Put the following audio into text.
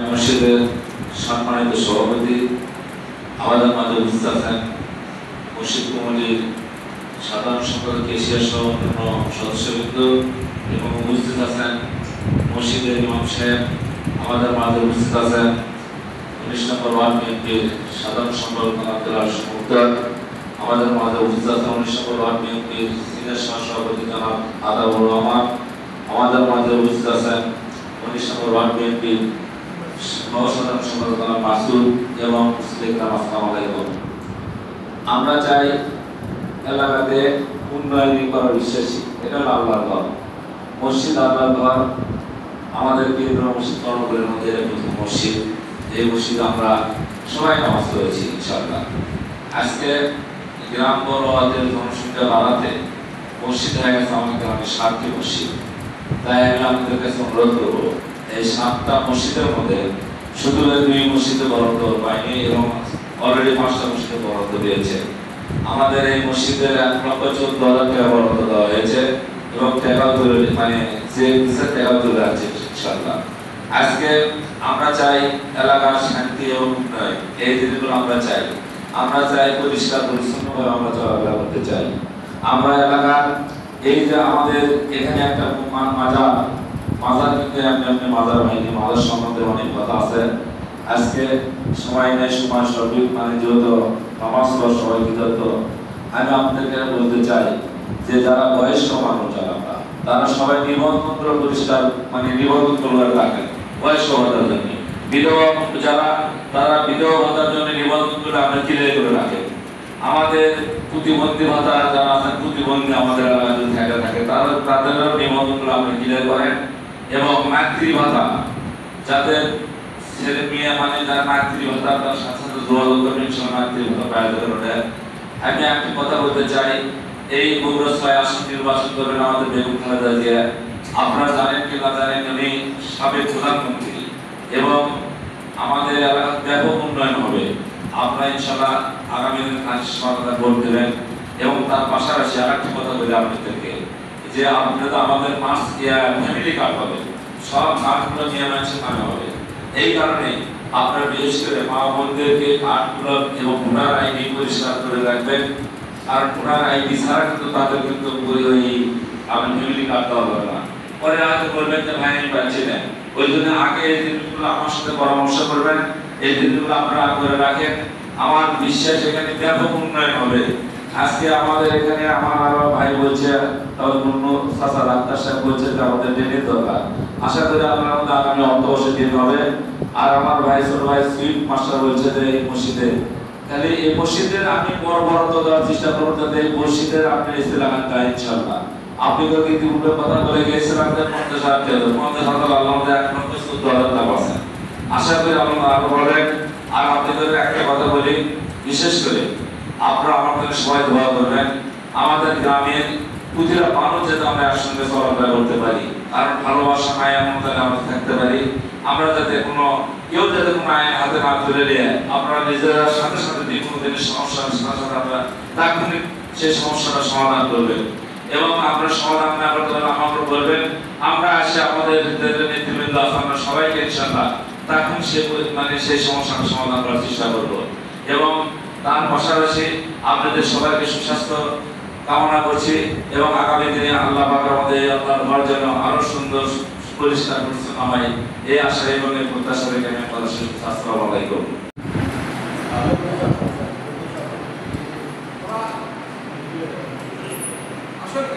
মসজিদের সম্মানিত সভাপতি আমাদের মাঝে উপস্থিত আছেন মসজিদ কমিটির সাধারণ সম্পাদক এশিয়া সহ অন্যান্য সদস্যবৃন্দ এবং উপস্থিত আছেন মসজিদের ইমাম সাহেব, আমাদের মাঝে উপস্থিত আছেন 19 নম্বর ওয়ার্ড বিএনপির সাধারণ সম্পাদক আব্দুল আশিক মুক্তার, আমাদের মাঝে উপস্থিত আছেন 19 নম্বর ওয়ার্ড বিএনপির সিনিয়র সহসভাপতি জনাব আদাবুর রহমান, আমাদের মাঝে উপস্থিত আছেন 19 নম্বর ওয়ার্ড বিএনপির সাধারণ সম্পাদক মাসুদ এবং আসসালামু আলাইকুম। আমরা চাই এলাকাতে উন্নয়ন করার বিশ্বাসী, এটা হলো আল্লাহর ঘর। মসজিদ আল্লাহর ঘর, আমাদের কেন্দ্র মসজিদ কর্মগুলির মধ্যে প্রথম মসজিদ। এই মসজিদে আমরা সবাই নামাজ পড়েছি ইনশাআল্লাহ। আজকে গ্রাম বড়দের জনসংখ্যা বাড়াতে মসজিদ হয়ে গেছে আমাদের গ্রামে 7টি মসজিদ। তাই আমি আপনাদের কাছে অনুরোধ করবো এই 7টা মসজিদের মধ্যে শুধু 2 মসজিদে বরাদ্দ পাইনি এবং অলরেডি 5টা মসজিদে বরাদ্দ দিয়েছে। আমাদের এই মসজিদের 1,14,000 টাকা বরাদ্দ দেওয়া হয়েছে এবং টাকা তুলে যে টাকা তুলে আছে ইনশাআল্লাহ। আজকে আমরা চাই এলাকার শান্তি এবং উন্নয়ন, এই জিনিসগুলো আমরা চাই। আমরা চাই পরিষ্কার পরিচ্ছন্নভাবে আমরা চলাফেরা করতে চাই। আমরা এলাকার এই যে আমাদের এখানে একটা মাজার কিন্তু আপনি মাজার হয়নি, মাজার সম্বন্ধে অনেক কথা আছে। আজকে সময় নেই, সময় সঠিক যেহেতু নামাজ পড়া সবাই বিরত। আমি আপনাদেরকে বলতে চাই যে যারা বয়স্ক মানুষ তারা সবাই নিবন্ধন পরিষ্কার নিবন্ধন করে রাখেন বয়স্ক ভাতার জন্য। বিধবা যারা তারা বিধবা ভাতার জন্য নিবন্ধন করে আমরা ক্লিয়ার করে রাখেন। আমাদের প্রতিবন্ধী ভাতা যারা আছেন, প্রতিবন্ধী আমাদের এলাকায় থাকে তাদেরও নিবন্ধনগুলো আপনি ক্লিয়ার করেন। এবং মাতৃ ভাতা যাদের ছেলে মেয়ে যারা মাতৃ ভাতা তার সাথে সাথে যোগাযোগ করবেন, মাতৃ ভাতা পাওয়া যাবে। আমি একটি কথা বলতে চাই, এই বগুড়া 6 আসন নির্বাচন করবেন আমাদের বেগম খালেদা জিয়া। আপনারা জানেন কি না জানেন, উনি সাবেক প্রধানমন্ত্রী এবং আমাদের এলাকার ব্যাপক উন্নয়ন হবে। আপনারা ইনশাআল্লাহ আগামী দিনে তার ভোট দেবেন। এবং তার পাশাপাশি আরেকটি কথা বলি আপনাদেরকে যে আপনারা আমাদের ফ্যামিলি কার্ড হবে, সব কার্ডগুলো নিয়ে মানুষের নামে হবে। এই কারণে আপনারা বিশেষ করে মা বোনদেরকে কার্ডগুলো এবং ভোটার আইডি পরিষ্কার করে রাখবেন। আর ভোটার আইডি ছাড়া কিন্তু তাদের কিন্তু ওই আপনার ফ্যামিলি কার্ড দেওয়া হবে না। পরে হয়তো বলবেন যে ভাই আমি পাচ্ছি না, ওই জন্য আগে এই দিনগুলো আমার সাথে পরামর্শ করবেন, এই দিনগুলো আপনারা করে রাখেন। আমার বিশ্বাস এখানে ব্যাপক উন্নয়ন হবে। আজকে আমাদের এখানে আমার আরো ভাই বলছে, তাহলে চাচা ডাক্তার সাহেব বলছে যে আমাদের ডেটের দরকার। আশা করি আপনার মধ্যে আগামী অর্থবর্ষে দিন হবে। আর আমার ভাই ছোট ভাই সুইট মাস্টার বলছে যে এই মসজিদে, তাহলে এই মসজিদের আমি বরাদ্দ দেওয়ার চেষ্টা করবো যাতে এই মসজিদের আপনি এসে লাগান তাই ইনশাআল্লাহ। আপনি তো ইতিপূর্বে কথা বলে গিয়েছিলেন যে 50,000 আল্লাহ 1,14,000 টাকা আছে। আশা করি আপনারা আরো বলেন। আর আপনাদের একটা কথা বলি, বিশেষ করে আপনারা আমাদের সবাই দোয়া করবেন আমাদের গ্রামের প্রতিটা মানুষ যাতে আমরা একসঙ্গে চলাফেরা করতে পারি। আর ভালোবাসা মায়া মমতায় আমরা থাকতে পারি। আমরা যাতে কেউ যাতে কোনো আইন হাতে না তুলে নিয়ে আপনারা নিজেরা সাথে সাথে যে কোনো দিনের সমস্যার সাথে সাথে আপনারা তাৎক্ষণিক সেই সমস্যাটা সমাধান করবেন। এবং আপনারা সমাধান না করতে পারলে আমাকে বলবেন, আমরা এসে আমাদের নেতৃবৃন্দ আছে আমরা সবাইকে ইনশাআল্লাহ তখন সেই সমস্যাটা সমাধান করার চেষ্টা করব। এবং তার পাশাপাশি আপনাদের সবাইকে সুস্বাস্থ্য কামনা করছি এবং আগামী দিনে আল্লাহ পাকের আমাদের আল্লাহর ঘর যেন আরো সুন্দর পরিষ্কার পরিচ্ছন্ন হয়, এই আশা এবং এই প্রত্যাশা রেখে আমি কথা শেষ করছি। আসসালামু আলাইকুম। আসলে